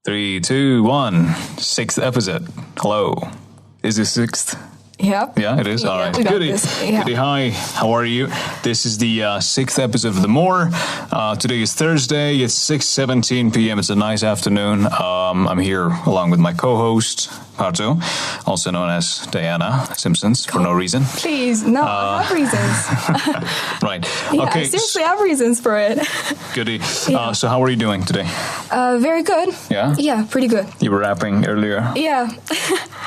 3, 2, 1. Sixth episode. Hello. Is this sixth? Yep. Yeah, it is. All right. Goody. Yeah. Goody. Hi. How are you? This is the sixth episode of The More. Today is Thursday. It's 6:17 p.m. It's a nice afternoon. I'm here along with my co-host, Pardon, also known as Diana Simpsons, for no reason. Please, no, I have reasons. Right. Yeah, okay. I seriously have reasons for it. Goody. So how are you doing today? Very good. Yeah? Yeah, pretty good. You were rapping earlier. Yeah.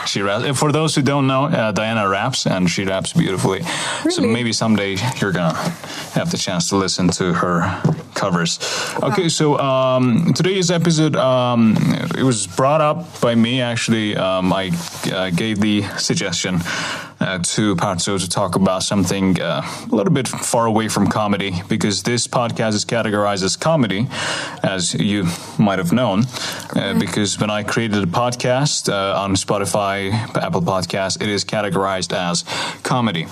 She raps. For those who don't know, Diana raps, and she raps beautifully. Really? So maybe someday you're going to have the chance to listen to her covers. Wow. Okay, so today's episode, it was brought up by me, actually. I gave the suggestion to Pardon to talk about something a little bit far away from comedy, because this podcast is categorized as comedy, as you might have known, because when I created a podcast on Spotify, Apple Podcasts, it is categorized as comedy.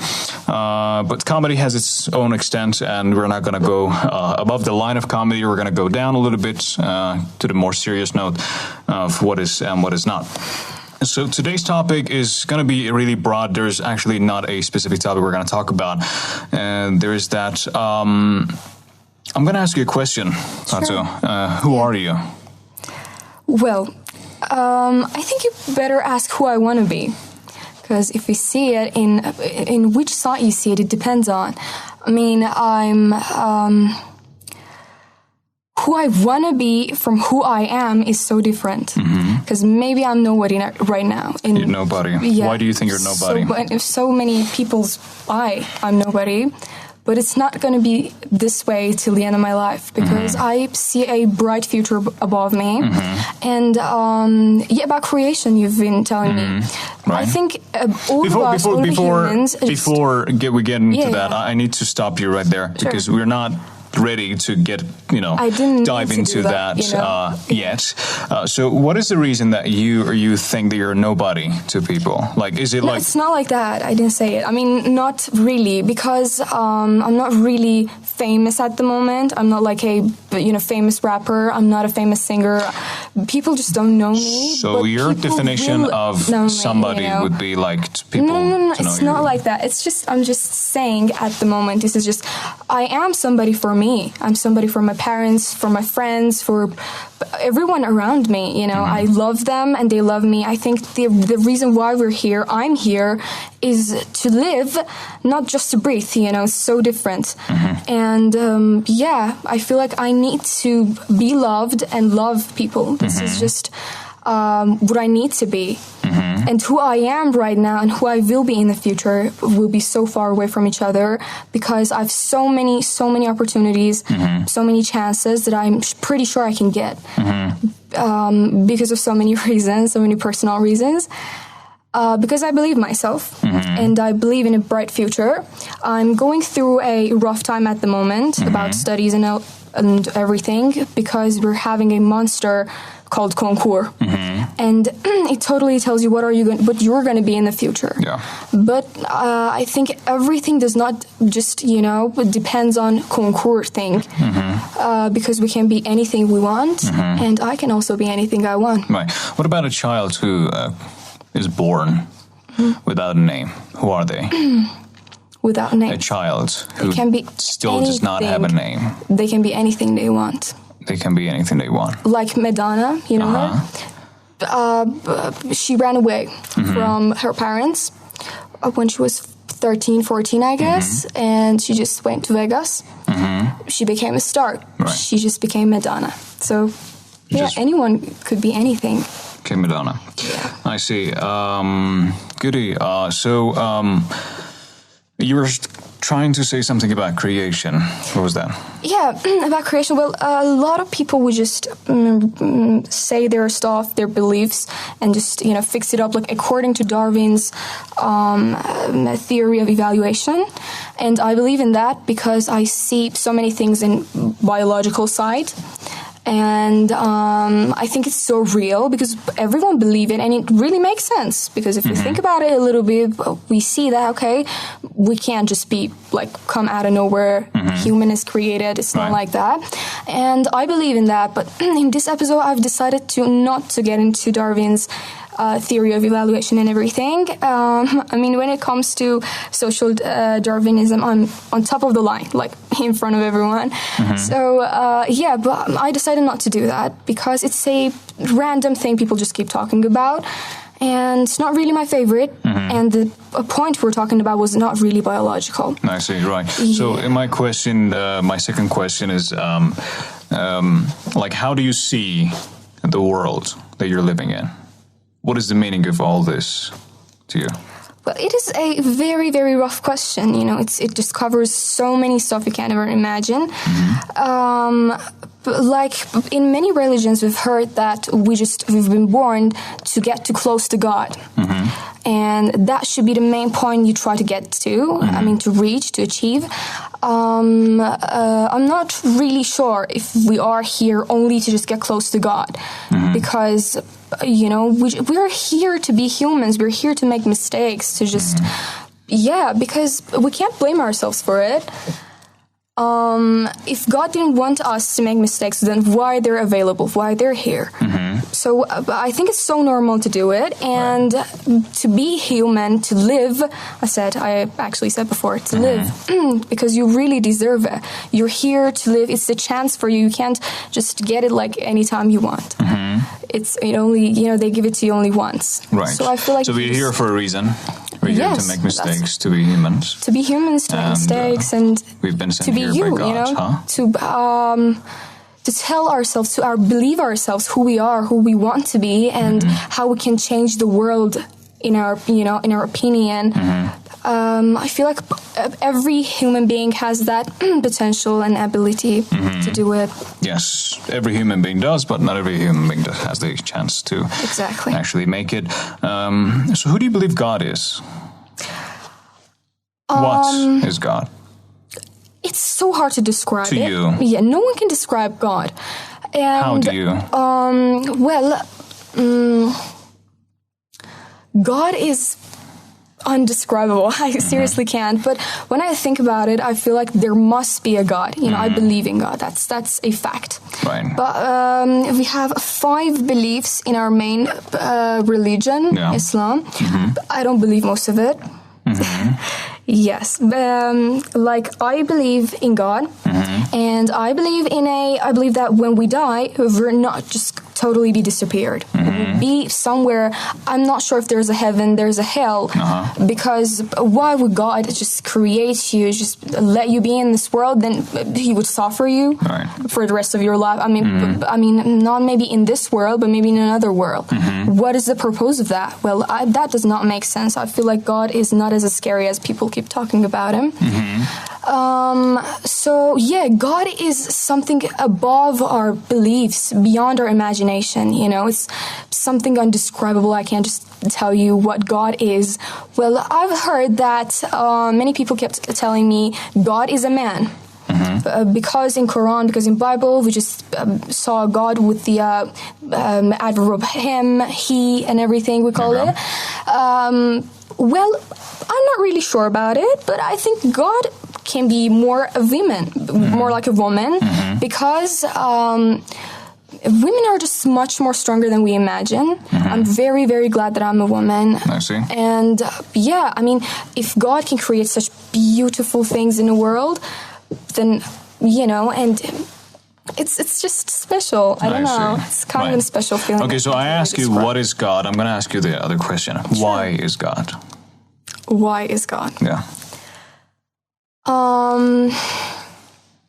But comedy has its own extent, and we're not going to go above the line of comedy. We're going to go down a little bit to the more serious note of what is and what is not. So today's topic is going to be really broad. There's actually not a specific topic we're going to talk about. And there is that. I'm going to ask you a question, Pardon. Who are you? Well, I think you better ask who I want to be. Because if you see it, in which side you see it, it depends on. I mean, who I want to be from who I am is so different. Because maybe I'm nobody right now. You're nobody. Yeah, why do you think you're nobody? So many people's I'm nobody. But it's not going to be this way till the end of my life, because I see a bright future above me. And about creation, you've been telling me. Right. I think all humans... Before we get into that, I need to stop you right there, because we're not ready to get, dive into that yet. So what is the reason that you think that you're nobody to people? Like, is it like... It's not like that. I didn't say it. I mean, not really, because I'm not really famous at the moment. I'm not like a, famous rapper. I'm not a famous singer. People just don't know me. So your definition of somebody would be like people to know it's not like that. It's just, I'm just saying at the moment, this is just, I am somebody for me. I'm somebody for my parents, for my friends, for everyone around me. I love them and they love me. I think the reason why I'm here is to live, not just to breathe. It's so different. And I feel like I need to be loved and love people. This is just what I need to be. And who I am right now and who I will be in the future will be so far away from each other, because I have so many opportunities, so many chances that I'm pretty sure I can get because of so many reasons, so many personal reasons. Because I believe myself and I believe in a bright future. I'm going through a rough time at the moment about studies and everything, because we're having a monster called concours, and it totally tells you what you're going to be in the future. Yeah. But I think everything does not just it depends on concours thing, because we can be anything we want, and I can also be anything I want. Right. What about a child who is born without a name? Who are they? Without a name. A child who still anything. does not have a name. They can be anything they want. They can be anything they want. Like Madonna, her? She ran away from her parents when she was 13, 14, I guess, and she just went to Vegas. She became a star. Right. She just became Madonna. So, anyone could be anything. Okay, Madonna. Yeah. I see. Goody. You were trying to say something about creation. What was that? Yeah, about creation. Well, a lot of people would just say their stuff, their beliefs, and just, fix it up, like according to Darwin's theory of evaluation. And I believe in that because I see so many things in biological side. And I think it's so real because everyone believes it, and it really makes sense. Because if we think about it a little bit, we see that, okay, we can't just be like come out of nowhere. Human is created. It's not like that. And I believe in that. But in this episode, I've decided not to get into Darwin's theory of evaluation and everything. I mean, when it comes to social Darwinism, I'm on top of the line, like in front of everyone. So, but I decided not to do that because it's a random thing people just keep talking about. And it's not really my favorite. And the point we're talking about was not really biological. I see, right. Yeah. So my question, my second question is, like, how do you see the world that you're living in? What is the meaning of all this to you? Well, it is a very, very rough question. You know, it just covers so many stuff you can't ever imagine. But like in many religions, we've heard that we've been born to get too close to God. And that should be the main point you try to get to, I mean, to reach, to achieve. I'm not really sure if we are here only to just get close to God. Because, you know, we're here to be humans. We're here to make mistakes, to just, because we can't blame ourselves for it. If God didn't want us to make mistakes, then why they're available? Why they're here? So I think it's so normal to do it, and to be human, to live. I actually said before, to live, because you really deserve it. You're here to live. It's a chance for you. You can't just get it like anytime you want. It only, you know, they give it to you only once. Right. So I feel like we're here for a reason. We're here to make mistakes, to be humans. To be humans, to make mistakes, and we've been sent to be here you, by God, you know, to tell ourselves, believe ourselves who we are, who we want to be, and how we can change the world in our opinion. I feel like every human being has that potential and ability to do it. Yes, every human being does, but not every human being has the chance to actually make it. So who do you believe God is? What is God? It's so hard to describe to you. Yeah, no one can describe God. And, how do you? God is undescribable. I seriously can't. But when I think about it, I feel like there must be a God. You know, I believe in God. That's a fact. Right. But we have 5 beliefs in our main religion, Islam. I don't believe most of it. Yes. Like, I believe in God, and I believe that when we die, we're not just totally be disappeared. We'll be somewhere. I'm not sure if there's a heaven, there's a hell, because why would God just create you, just let you be in this world? Then He would suffer you for the rest of your life. I mean, not maybe in this world, but maybe in another world. What is the purpose of that? Well, that does not make sense. I feel like God is not as scary as people keep talking about Him. So yeah, God is something above our beliefs, beyond our imagination. You know, it's something undescribable. I can't just tell you what God is. Well, I've heard that many people kept telling me God is a man. Because in Quran, because in Bible, we just saw God with the adverb him, he, and everything we call it. Well, I'm not really sure about it, but I think God can be more a woman, more like a woman, because women are just much more stronger than we imagine. I'm very, very glad that I'm a woman. I see. And yeah, I mean, if God can create such beautiful things in the world, then, you know, and it's just special. I don't know. It's kind of a special feeling. Okay, so I ask you, what is God? I'm going to ask you the other question. Sure. Why is God? Why is God? Yeah.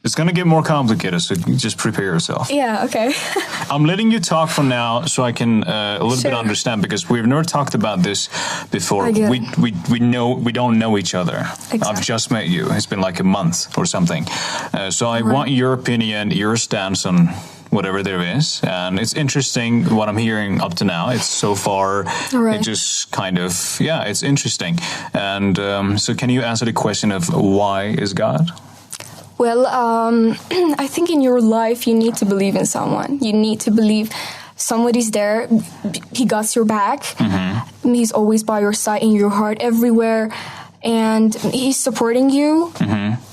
It's going to get more complicated, so just prepare yourself. Yeah, okay. I'm letting you talk from now so I can a little bit understand, because we've never talked about this before. We don't know each other. Exactly. I've just met you. It's been like a month or something. So I want your opinion, your stance on whatever there is. And it's interesting what I'm hearing up to now. It's so far, it just kind of, it's interesting. And so can you answer the question of why is God? Well, I think in your life you need to believe in someone. You need to believe somebody's there. He got your back. He's always by your side, in your heart, everywhere. And he's supporting you.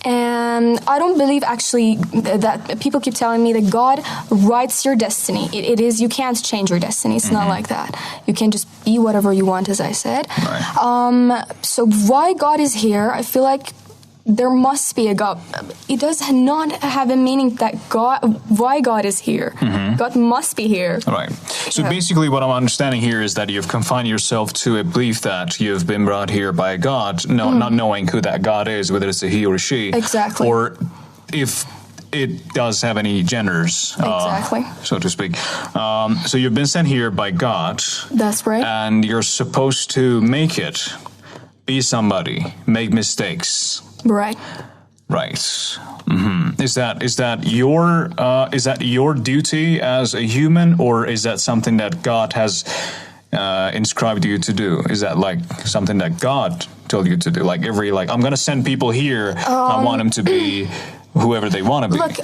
And I don't believe actually that people keep telling me that God writes your destiny. It is, you can't change your destiny. It's not like that. You can just be whatever you want, as I said. Right. So why God is here, I feel like there must be a God. It does not have a meaning that why God is here. God must be here. Right. So basically what I'm understanding here is that you've confined yourself to a belief that you've been brought here by God, not knowing who that God is, whether it's a he or a she. Exactly. Or if it does have any genders, so to speak. So you've been sent here by God. That's right. And you're supposed to make it, be somebody, make mistakes. Right. Right. Is that your duty as a human, or is that something that God has inscribed you to do? Is that like something that God told you to do? Like I'm going to send people here. I want them to be whoever they want to be. Look,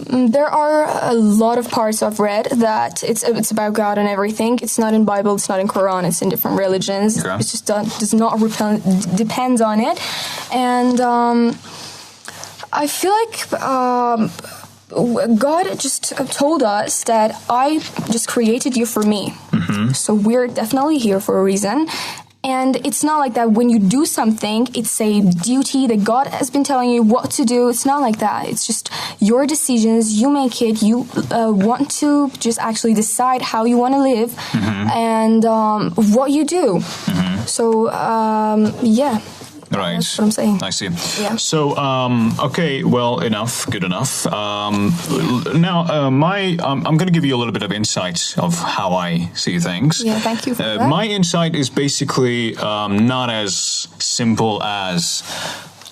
there are a lot of parts I've read that it's about God and everything. It's not in Bible, it's not in Quran, it's in different religions. Okay. It just does not depend on it. And I feel like God just told us that I just created you for me. So we're definitely here for a reason. And it's not like that when you do something, it's a duty that God has been telling you what to do. It's not like that. It's just your decisions. You make it. You want to just actually decide how you want to live and what you do. So, yeah. Right. That's what I'm saying. I see. Yeah. So, okay, well, good enough. Now, I'm going to give you a little bit of insight of how I see things. Yeah, thank you for that. My insight is basically not as simple as,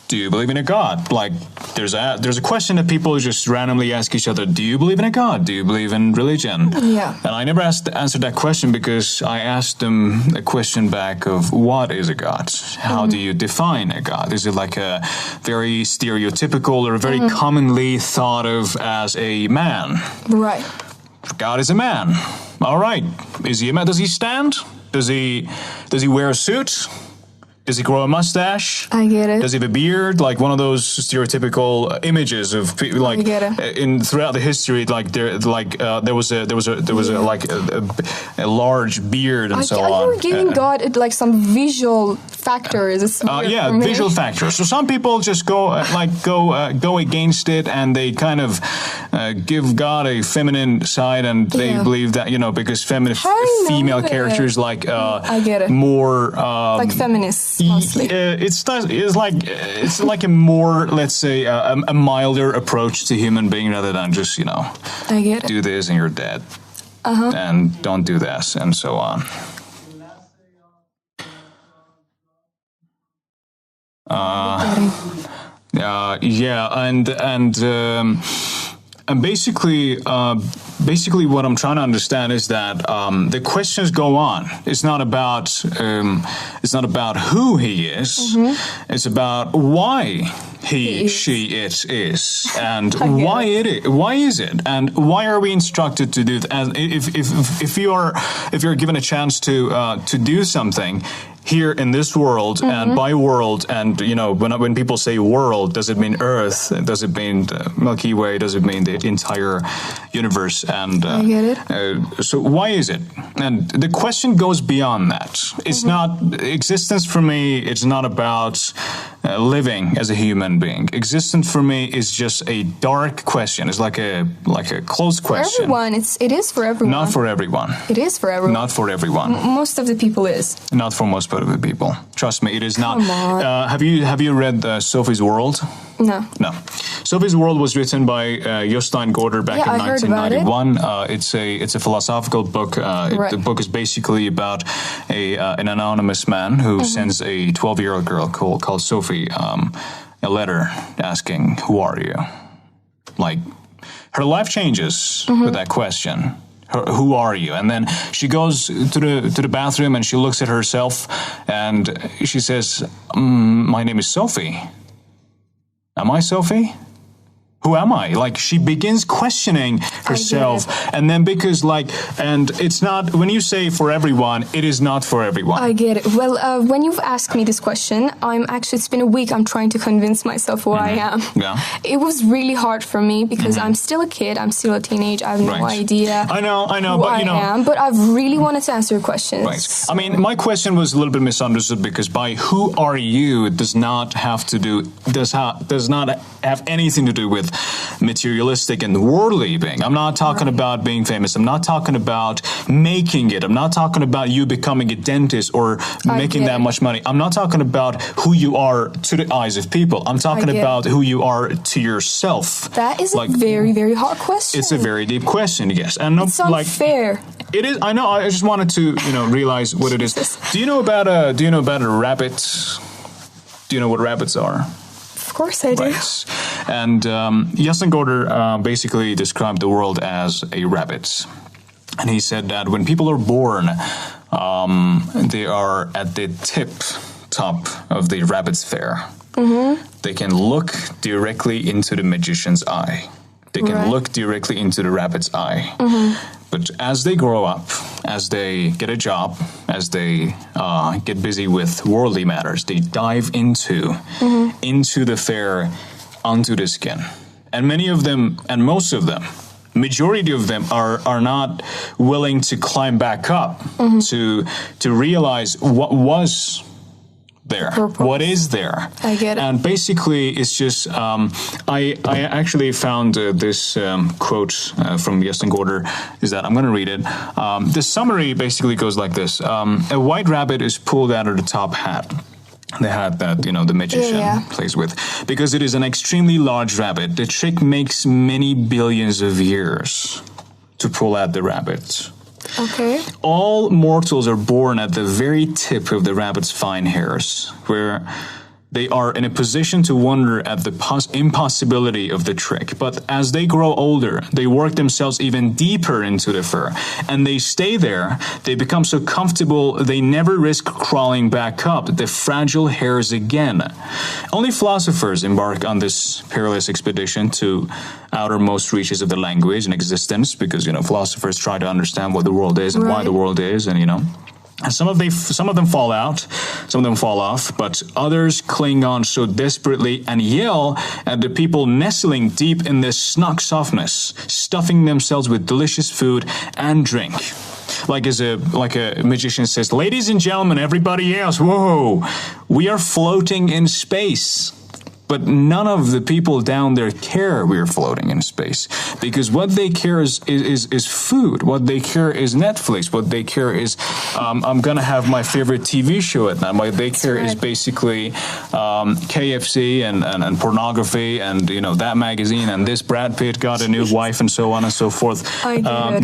do you believe in a God? Like, there's a question that people just randomly ask each other, do you believe in a God? Do you believe in religion? Yeah. And I never answered that question because I asked them a question back of, what is a God? How do you define a God? Is it like a very stereotypical or very commonly thought of as a man? Right. God is a man. All right. Is he a man? Does he stand? Does he wear a suit? Does he grow a mustache? I get it. Does he have a beard? Like one of those stereotypical images of people, like throughout the history, like there was a large beard and so on. You're giving God like some visual factors. Visual factors. So some people just go against it, and they kind of give God a feminine side, and they believe that because female characters like I get it. More like feminists. Mostly. It's like a more, let's say, a milder approach to human being rather than just I get it. Do this and you're dead, and don't do this and so on. And basically what I'm trying to understand is that the questions go on. It's not about who he is. It's about why she, it is, and why is it, and why are we instructed to do that? And if you're given a chance to do something here in this world, and by world, and when people say world, does it mean Earth? Does it mean the Milky Way? Does it mean the entire universe? And I get it. So why is it? And the question goes beyond that. It's not existence for me. It's not about living as a human being. Existence for me is just a dark question. It's like a closed question. For everyone, it is for everyone. Not for everyone. It is for everyone. Not for everyone. Most of the people is. Not for most of the people. Trust me, it is not. Come on. Have you read Sophie's World? No. Sophie's World was written by Jostein Gaarder back in 1991. It's a philosophical book. The book is basically about an anonymous man who sends a 12-year-old girl called Sophie a letter asking, "Who are you?" Like, her life changes with that question. Who are you? And then she goes to the bathroom and she looks at herself and she says, "My name is Sophie." Am I Sophie? Who am I? Like, she begins questioning herself. And then because, like, and it's not, when you say for everyone, it is not for everyone. I get it. Well, when you've asked me this question, it's been a week I'm trying to convince myself who I am. Yeah. It was really hard for me because I'm still a kid, I'm still a teenage, I have no idea I know, who but you know. I am, but I've really wanted to answer your questions. Right. I mean, my question was a little bit misunderstood because by who are you does not have anything to do with materialistic and worldly being. I'm not talking about being famous. I'm not talking about making it. I'm not talking about you becoming a dentist or making that much money. I'm not talking about who you are to the eyes of people. I'm talking about who you are to yourself. That is a very, very hard question. It's a very deep question, yes. And it's unfair. It is. I know. I just wanted to, realize what it is. Do you know about a rabbit? Do you know what rabbits are? Of course I do. Right. And Yassin basically described the world as a rabbit. And he said that when people are born, they are at the top of the rabbit's fair. Mm-hmm. They can look directly into the magician's eye. They can look directly into the rabbit's eye. Mm-hmm. But as they grow up, as they get a job, as they get busy with worldly matters, they dive into the fair, onto the skin. And many of them, and most of them, majority of them are not willing to climb back up to realize what was there. What is there? I get it. And basically, it's just, I actually found this quote from Yassin is that, I'm going to read it. The summary basically goes like this. A white rabbit is pulled out of the top hat. The hat that, the magician plays with. Because it is an extremely large rabbit. The trick makes many billions of years to pull out the rabbit. Okay. All mortals are born at the very tip of the rabbit's fine hairs, where they are in a position to wonder at the impossibility of the trick. But as they grow older, they work themselves even deeper into the fur, and they stay there. They become so comfortable, they never risk crawling back up the fragile hairs again. Only philosophers embark on this perilous expedition to outermost reaches of the language and existence, because, philosophers try to understand what the world is and why the world is, and, And some of them fall out, some of them fall off, but others cling on so desperately and yell at the people nestling deep in this snug softness, stuffing themselves with delicious food and drink. Like a magician says, ladies and gentlemen, everybody else, whoa, we are floating in space. But none of the people down there care we're floating in space, because what they care is food. What they care is Netflix. What they care is I'm gonna have my favorite TV show at night. What they care is basically KFC and pornography and that magazine and this Brad Pitt got a new wife and so on and so forth.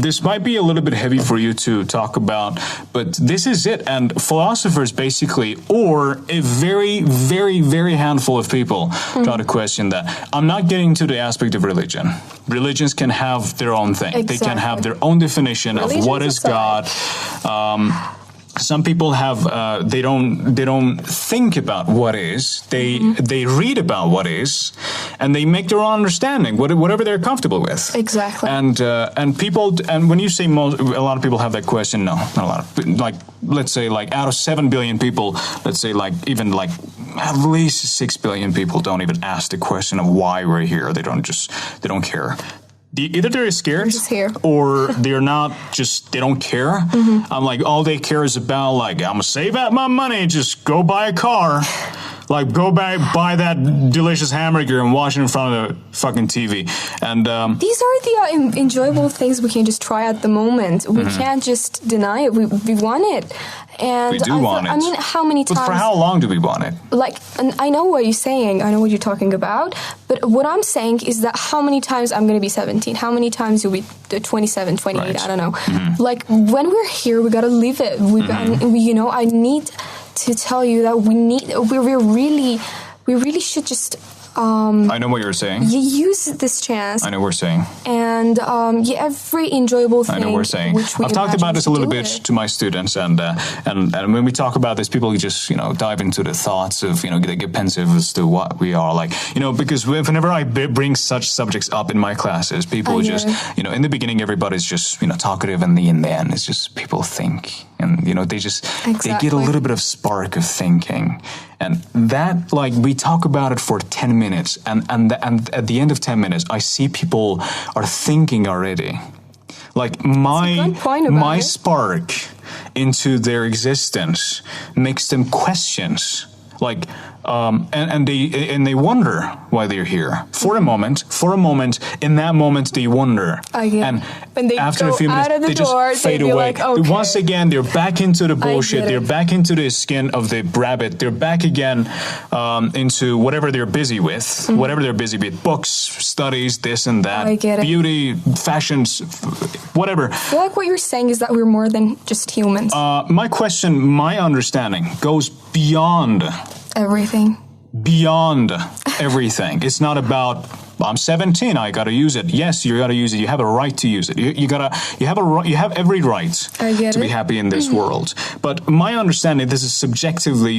This might be a little bit heavy for you to talk about, but this is it. And philosophers basically, or a very, very, very handful of people. Try to question that. I'm not getting to the aspect of religion. Religions can have their own thing. They can have their own definition of what is God. Some people have they don't think about what is. They read about what is, and they make their own understanding, whatever they're comfortable with. Exactly. And people, and when you say a lot of people have that question, no, not a lot. Like, let's say, out of 7 billion people, let's say at least 6 billion people don't even ask the question of why we're here. They don't care. Either they're scared or they're not they don't care. I'm like, all they care is about, I'm going to save out my money, just go buy a car. Go buy that delicious hamburger and watch it in front of the fucking TV. And these are the enjoyable things we can just try at the moment. We can't just deny it. We want it. And we do want it. I mean, how many times? But for how long do we want it? And I know what you're saying. I know what you're talking about. But what I'm saying is that how many times I'm going to be 17? How many times you'll be 27, 28? Right. I don't know. When we're here, we got to live it. I need to tell you that we really should just I know what you're saying. You use this chance. I know what we're saying. And every enjoyable thing. I know what we're saying. I've talked about this a little bit to my students, and when we talk about this, people just dive into the thoughts of they get pensive as to what we are like, because whenever I bring such subjects up in my classes, people just in the beginning everybody's just talkative, and in the end it's just people think, and they just they get a little bit of spark of thinking. And that, we talk about it for 10 minutes, and at the end of 10 minutes, I see people are thinking already. Like, my spark into their existence makes them questions. Like, and they wonder why they're here. For a moment, in that moment, they wonder. And they after go a few minutes, out of the they door, just fade away. like, okay. Once again, they're back into the bullshit. They're back into the skin of the rabbit. They're back again into whatever they're busy with. Whatever they're busy with. Books, studies, this and that. I get it. Beauty, fashions, whatever. I feel like what you're saying is that we're more than just humans. My understanding goes beyond everything. Beyond everything. It's not about, I'm 17, I gotta use it. Yes, you gotta use it. You have a right to use it. You have every right to be happy in this world. But my understanding, this is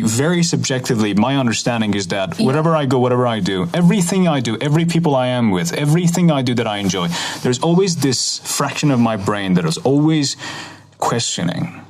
very subjectively, my understanding is that wherever I go, whatever I do, everything I do, every people I am with, everything I do that I enjoy, there's always this fraction of my brain that is always questioning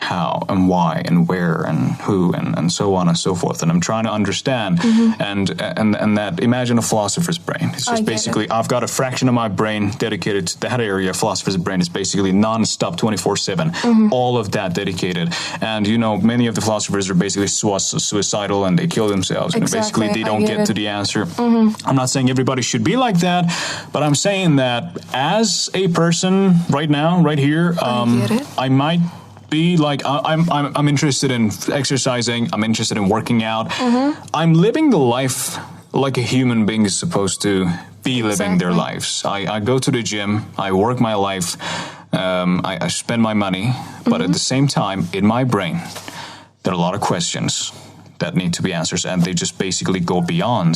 how and why and where and who and so on and so forth, and I'm trying to understand and that, imagine a philosopher's brain. It's just basically I've got a fraction of my brain dedicated to that area. Philosopher's brain is basically non-stop 24/7, all of that dedicated. And many of the philosophers are basically suicidal, and they kill themselves. Exactly. Basically they don't get to the answer. I'm not saying everybody should be like that, but I'm saying that as a person right now, right here, I might be like, I'm interested in exercising. I'm interested in working out. I'm living the life like a human being is supposed to be living their lives. I go to the gym. I work my life. I spend my money. But at the same time, in my brain, there are a lot of questions that need to be answered, and they just basically go beyond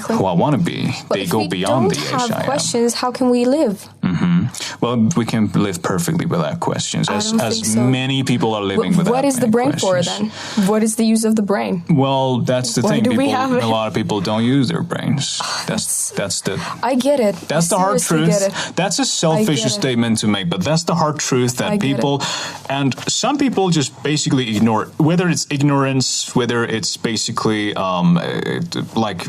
who I want to be. They go beyond the age I am. If we don't have questions, how can we live? Well, we can live perfectly without questions, as many people are living without questions. What is the brain for, then? What is the use of the brain? Well, that's the thing. A lot of people don't use their brains. That's the... I get it. That's the hard truth. That's a selfish statement to make, but that's the hard truth that people... And some people just basically ignore it. Whether it's ignorance, whether it's basically like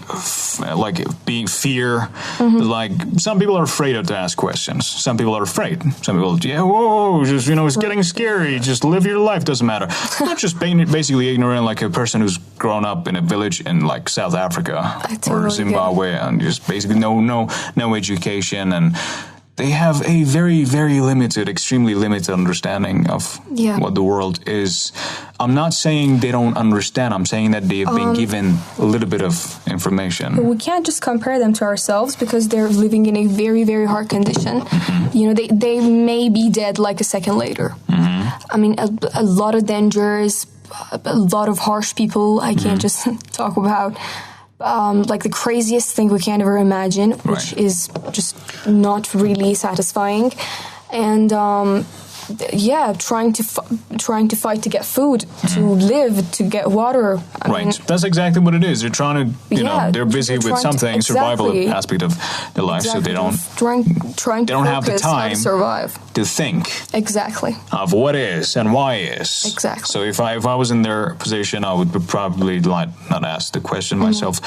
being fear. Like, some people are afraid to ask questions. Some people are afraid. Some people, just it's getting scary. Just live your life. Doesn't matter. Not just basically ignorant, like a person who's grown up in a village in like South Africa or Zimbabwe and just basically no education, and they have a very, very limited, extremely limited understanding of what the world is. I'm not saying they don't understand. I'm saying that they've been given a little bit of information. But we can't just compare them to ourselves, because they're living in a very, very hard condition. They may be dead like a second later. I mean, a lot of dangers, a lot of harsh people I can't just talk about. Like the craziest thing we can't ever imagine, which is just not really satisfying. And trying to fight to get food, to live, to get water. I mean, that's exactly what it is. They're trying to, they're busy with something, survival aspect of their life, so they don't have the time to survive, to think of what is and why is. Exactly. So if I was in their position, I would probably not ask the question myself.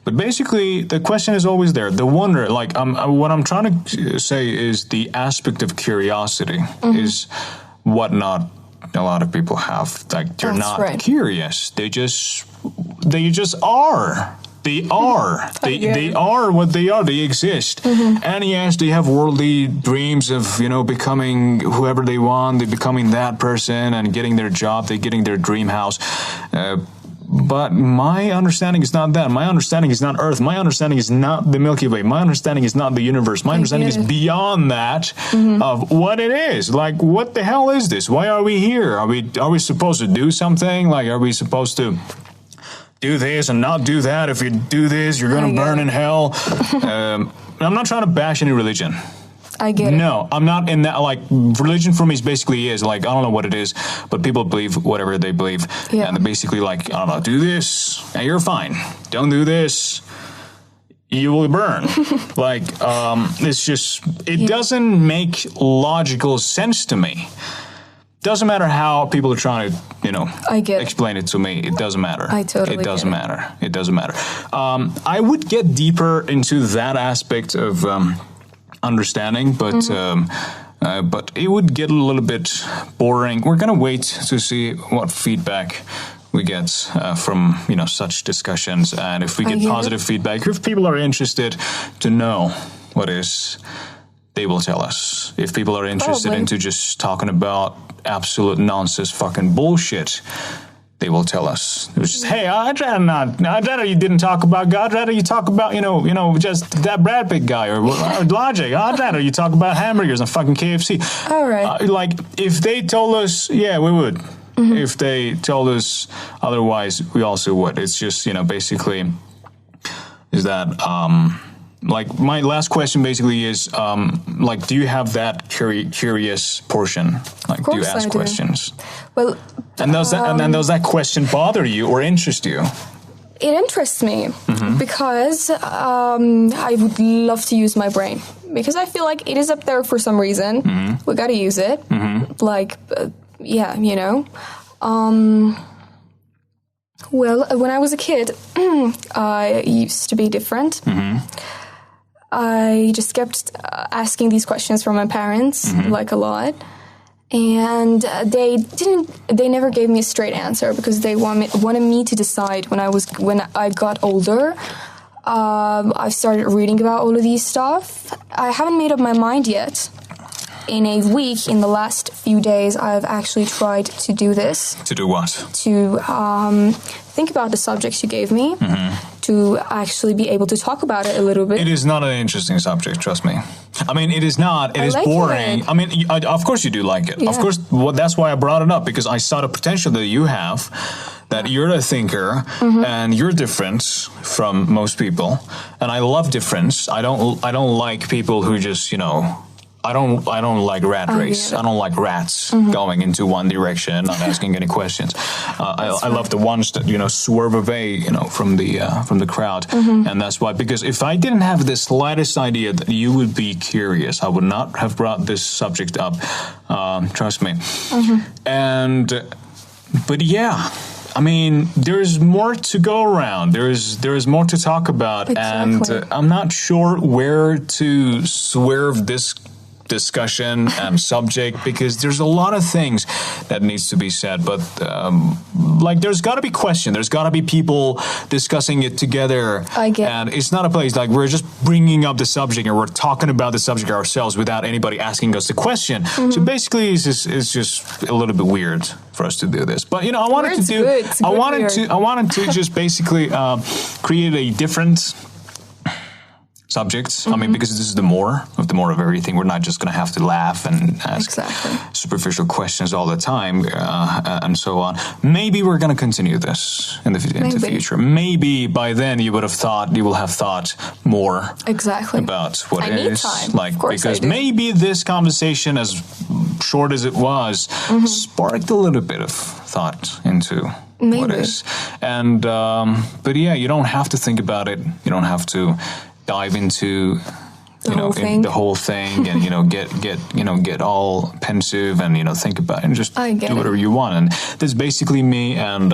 But basically, the question is always there. The wonder, like, what I'm trying to say is the aspect of curiosity is what not a lot of people have. Like, they're not curious. They just are. They are. They are what they are. They exist. And yes, they have worldly dreams of, becoming whoever they want. They're becoming that person and getting their job. They're getting their dream house. But my understanding is not that. My understanding is not Earth. My understanding is not the Milky Way. My understanding is not the universe. My understanding is beyond that of what it is. Like, what the hell is this? Why are we here? Are we supposed to do something? Like, are we supposed to do this and not do that. If you do this, you're going to burn in hell. I'm not trying to bash any religion. I get it. No, I'm not in that. Like, religion for me is like, I don't know what it is, but people believe whatever they believe. Yeah. And they're basically like, I don't know, do this and you're fine. Don't do this, you will burn. Like, it's just, it doesn't make logical sense to me. Doesn't matter how people are trying to, explain it to me. It doesn't matter. I totally It doesn't matter. It doesn't matter. I would get deeper into that aspect of understanding, but it would get a little bit boring. We're gonna wait to see what feedback we get from such discussions, and if we get positive feedback, if people are interested to know what is, they will tell us. If people are interested into just talking about absolute nonsense fucking bullshit, they will tell us. It was just, hey, I'd rather you didn't talk about God. I'd rather you talk about, just that Brad Pitt guy or Logic. I'd rather you talk about hamburgers and fucking KFC. All right. Like, if they told us, yeah, we would. Mm-hmm. If they told us otherwise, we also would. It's just, basically, is that, like, my last question basically is, like, do you have that curious portion? Like, do you ask questions? Well, and does that question bother you or interest you? It interests me because I would love to use my brain, because I feel like it is up there for some reason. We got to use it. Like, well, when I was a kid, I used to be different. I just kept asking these questions from my parents, like, a lot. And they never gave me a straight answer, because they wanted me to decide when I got older. I started reading about all of these stuff. I haven't made up my mind yet. In a week, in the last few days, I've actually tried to do this. To do what? To think about the subjects you gave me, to actually be able to talk about it a little bit. It is not an interesting subject, trust me. I mean, it is not. It is like boring. I mean, of course you do like it. Yeah. Of course, that's why I brought it up, because I saw the potential that you have, that you're a thinker, and you're different from most people. And I love difference. I don't like people who just, I don't like rat race. I don't like rats going into one direction, not asking any questions. I love the ones that swerve away, from the crowd, and that's why. Because if I didn't have the slightest idea that you would be curious, I would not have brought this subject up. Trust me. But yeah. I mean, there's more to go around. There's more to talk about, and I'm not sure where to swerve this discussion and subject, because there's a lot of things that needs to be said, but like, there's got to be question, there's got to be people discussing it together. And it's not a place like we're just bringing up the subject and we're talking about the subject ourselves without anybody asking us the question. So basically it's just a little bit weird for us to do this, but I wanted to just basically create a different subjects. I mean, because this is the more of everything. We're not just going to have to laugh and ask superficial questions all the time, and so on. Maybe we're going to continue this in the future. Maybe by then you will have thought more about what it is. Like, because maybe this conversation, as short as it was, sparked a little bit of thought into what is. And but yeah, you don't have to think about it. You don't have to dive into the whole thing and get all pensive and think about it and just do whatever you want. And that's basically me. And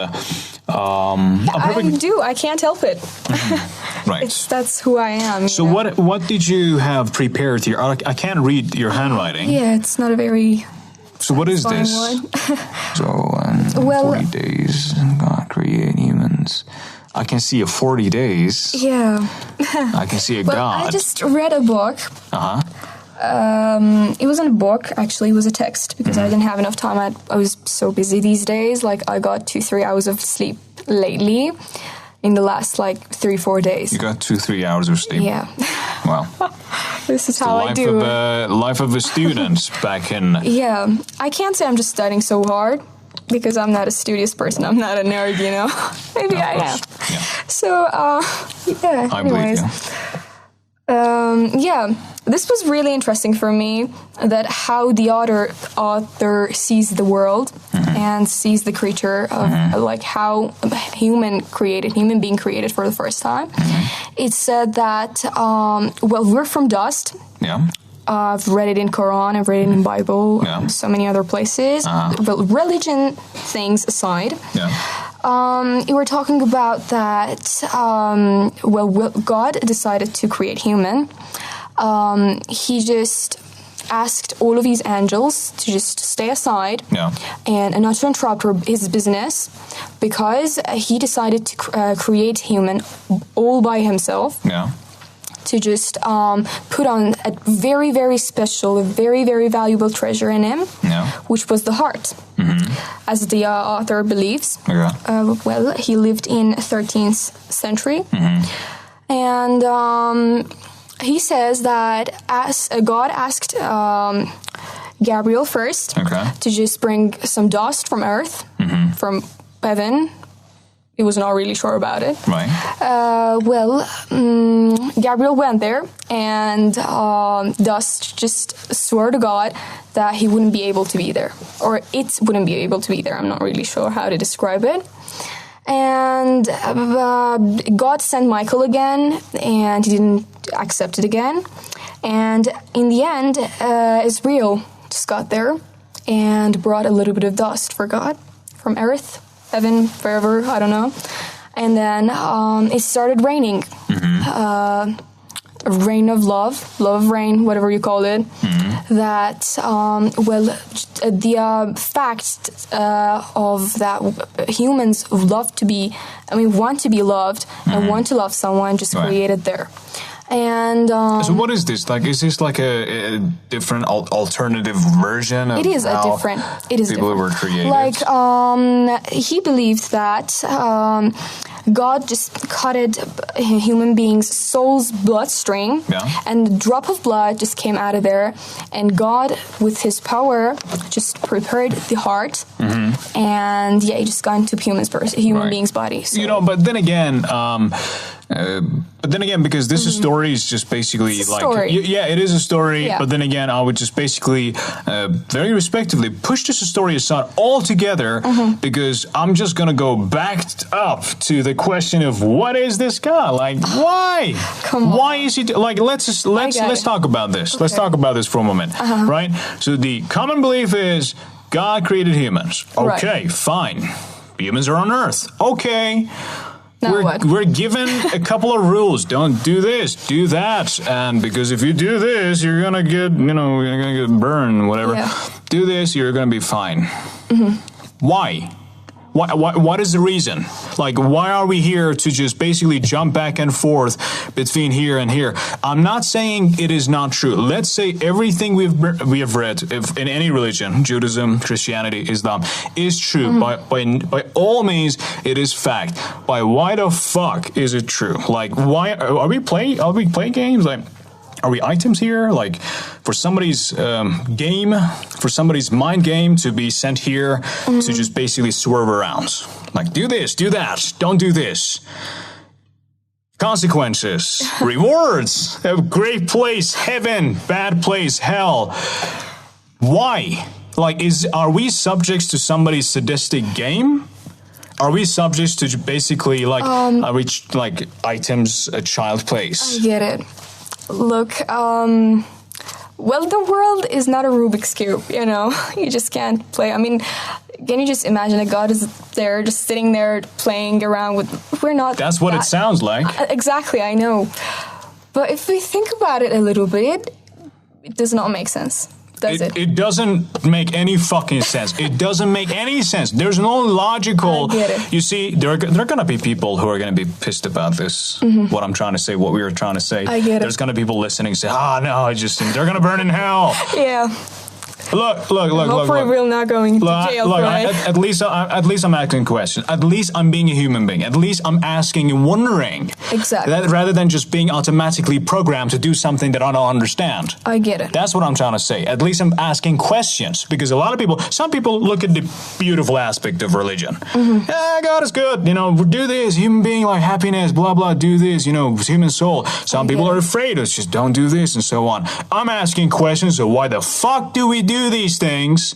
I can't help it. Right. That's who I am. So what did you have prepared here? I can't read your handwriting. Yeah, it's not a very. So what is this? So 40 days, God create humans. I can see a 40 days. Yeah. I can see a God. I just read a book. It wasn't a book, actually. It was a text, because I didn't have enough time. I was so busy these days. Like, I got 2-3 hours of sleep lately in the last, 3-4 days. You got 2-3 hours of sleep? Yeah. Wow. This is how I do it. Life of a student back in... Yeah. I can't say I'm just studying so hard. because I'm not a studious person. I'm not a nerd, you know. Maybe I am. Yeah. So, yeah. I anyways. believe you. Yeah, this was really interesting for me, that how the author sees the world and sees the creature of like how human being created for the first time. It said that, well, we're from dust. Yeah. I've read it in Quran, I've read it in Bible, so many other places. But religion things aside. You were talking about that, well, God decided to create human. He just asked all of his angels to just stay aside and not to interrupt his business, because he decided to create human all by himself. To just put on a very, very special, a very, very valuable treasure in him, which was the heart, as the author believes. Well, he lived in 13th century, and he says that as God asked Gabriel first to just bring some dust from earth, from heaven. He was not really sure about it. Gabriel went there, and dust just swore to God that he wouldn't be able to be there, or it wouldn't be able to be there. I'm not really sure how to describe it. And God sent Michael again, and he didn't accept it again. And in the end, Israel just got there and brought a little bit of dust for God from earth. Heaven, forever, I don't know. And then it started raining. Rain of love rain, whatever you call it. That, the fact of that humans want to be loved and want to love someone just created there. And so what is this? Like, is this like a different alternative version of it is how people were created? Like, he believed that God just cut a human being's soul's bloodstream, and a drop of blood just came out of there, and God, with his power, just prepared the heart, and he just got into human being's body. So. You know, but then again, because this story is just basically it is a story. But then again, I would just basically very respectively push this story aside altogether, because I'm just gonna go back up to the question of what is this guy like? Why? Why is he like? Let's talk about this. Let's talk about this for a moment, right? So the common belief is God created humans. Okay, fine. Humans are on Earth. Okay. We're given a couple of rules. Don't do this, do that. And because if you do this, you're going to get burned, whatever. Do this, you're going to be fine. Why? What is the reason? Like, why are we here to just basically jump back and forth between here and here? I'm not saying it is not true. Let's say everything we have read in any religion, Judaism, Christianity, Islam, is true. By all means, it is fact. By why the fuck is it true? Like, why are we playing games? Like, are we items here? Like, for somebody's game, for somebody's mind game to be sent here to just basically swerve around. Like, do this, do that, don't do this. Consequences, rewards, a great place, heaven, bad place, hell. Why? Like, are we subjects to somebody's sadistic game? Are we subjects to basically, like, items a child plays? I get it. Look, well, the world is not a Rubik's Cube, you know? You just can't play. I mean, can you just imagine that God is there, just sitting there, playing around with... We're not... That's what it sounds like. Exactly, I know. But if we think about it a little bit, it does not make sense. It doesn't make any fucking sense. It doesn't make any sense. There's no logical... I get it. You see, there are going to be people who are going to be pissed about this, what I'm trying to say, what we were trying to say. I get it. There's going to be people listening say, no, they're going to burn in hell. Yeah. Hopefully we're not going to jail for it. At least I'm asking questions. At least I'm being a human being. At least I'm asking and wondering. Exactly. Rather than just being automatically programmed to do something that I don't understand. I get it. That's what I'm trying to say. At least I'm asking questions, because some people look at the beautiful aspect of religion. Mm-hmm. Yeah, God is good. Do this. Human being, like happiness, blah, blah, do this. Human soul. Some people are afraid of just don't do this and so on. I'm asking questions of why the fuck do we do these things?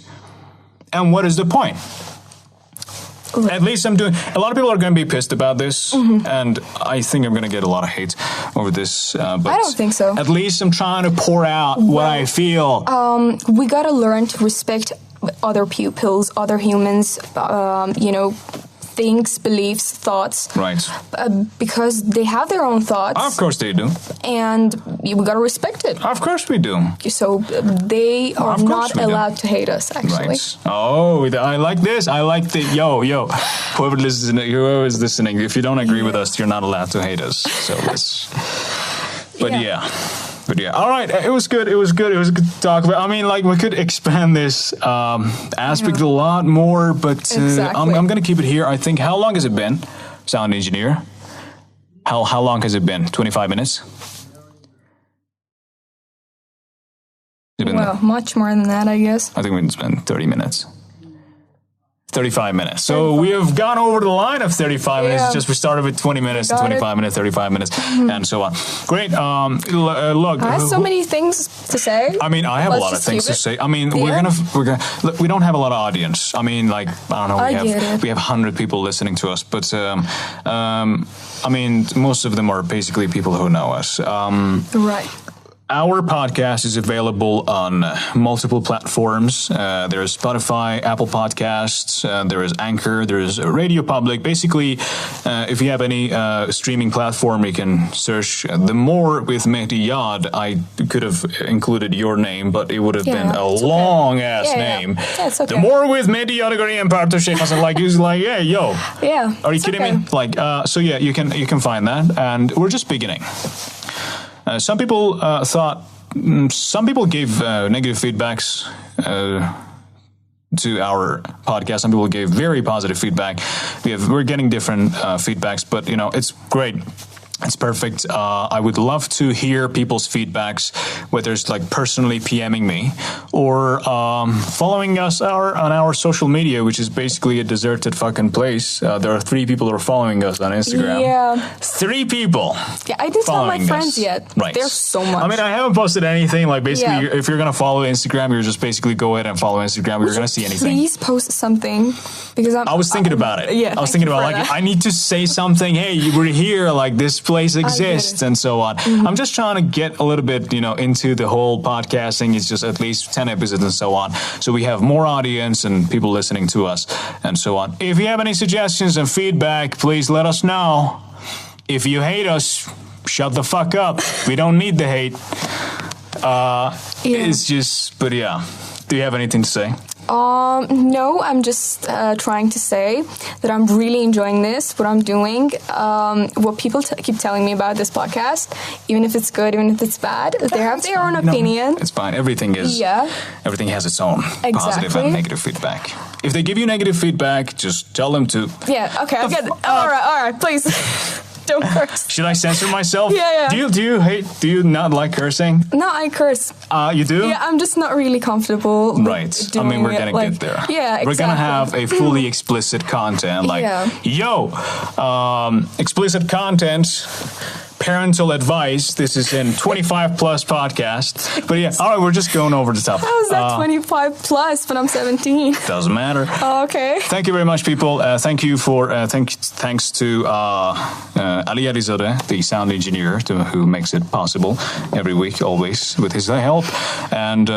And what is the point? Right. At least I'm doing... A lot of people are going to be pissed about this, and I think I'm going to get a lot of hate over this. But I don't think so. At least I'm trying to pour out what I feel. We got to learn to respect other pupils, other humans, things, beliefs, thoughts. Right. Because they have their own thoughts. Of course they do. And we got to respect it. Of course we do. So they are not allowed to hate us, actually. Right. Oh, I like this. I like the... Yo. Whoever is listening, if you don't agree with us, you're not allowed to hate us. So let's... But yeah. All right. It was good. It was good to talk about. I mean, we could expand this aspect a lot more, but exactly. I'm going to keep it here. I think, how long has it been, sound engineer? How long has it been? 25 minutes? Well, much more than that, I guess. I think we spent 30 minutes. 35 minutes. So we have gone over the line of 35 minutes. It's just we started with 20 minutes, 25 minutes, 35 minutes, and so on. Great. Look, I have so many things to say. I mean, I have a lot of things to say. I mean, we're gonna. Look, we don't have a lot of audience. I mean, I don't know. We have 100 people listening to us, but I mean, most of them are basically people who know us. Right. Our podcast is available on multiple platforms. There is Spotify, Apple Podcasts, there is Anchor, there is Radio Public. Basically, if you have any streaming platform, you can search The More with Mehdi Yad. I could have included your name, but it would have been a long-ass name. Yeah, it's okay. The More with Mehdi, Yadagari, and Pardon. Hey, yo. Yeah. Are you kidding me? So yeah, you can find that. And we're just beginning. Some people gave negative feedbacks to our podcast. Some people gave very positive feedback. We're getting different feedbacks, but it's great. It's perfect. I would love to hear people's feedbacks, whether it's personally PMing me or following us on our social media, which is basically a deserted fucking place. There are 3 people who are following us on Instagram. Yeah. 3 people. Yeah, I didn't tell my friends yet. Right. There's so much. I mean, I haven't posted anything. Basically, if you're going to follow Instagram, you're just basically go ahead and follow Instagram. You're going to see anything. Please post something, because I was thinking about it. Yeah. I was thinking about I need to say something. Hey, we're here. This place exists and so on. I'm just trying to get a little bit, into the whole podcasting. It's just at least 10 episodes and so on. So we have more audience and people listening to us and so on. If you have any suggestions and feedback, please let us know. If you hate us, shut the fuck up. We don't need the hate. It's just, but yeah. Do you have anything to say? No, I'm just trying to say that I'm really enjoying this, what I'm doing, what people keep telling me about this podcast, even if it's good, even if it's bad. They have their own opinion. It's fine. Everything has its own positive and negative feedback. If they give you negative feedback, just tell them to... Yeah, okay, I get it. All right, please. Don't curse. Should I censor myself? Yeah. Do you not like cursing? No, I curse. You do? Yeah, I'm just not really comfortable. Right. I mean, we're going to get there. Yeah, exactly. We're going to have a fully explicit content. Explicit content, parental advice. This is in 25 plus podcast. But yeah, all right, we're just going over the top. How is that 25 plus, but I'm 17? Doesn't matter. Oh, okay. Thank you very much, people. Thank you for, thanks to علیزاده, the sound engineer who makes it possible every week, always with his help and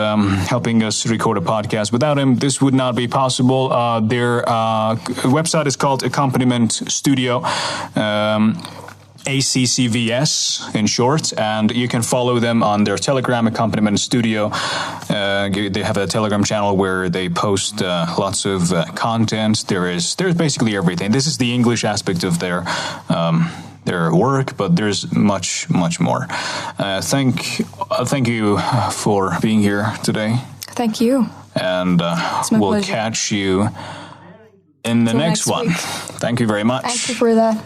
helping us record a podcast. Without him, this would not be possible. Their website is called Accompaniment Studio. ACCVS in short, and you can follow them on their Telegram, Accompaniment Studio. They have a Telegram channel where they post lots of content. There's basically everything. This is the English aspect of their work, but there's much more. Thank you for being here today. Thank you. And we'll pleasure. catch you in the Till next one. week. Thank you very much. Thank you for that.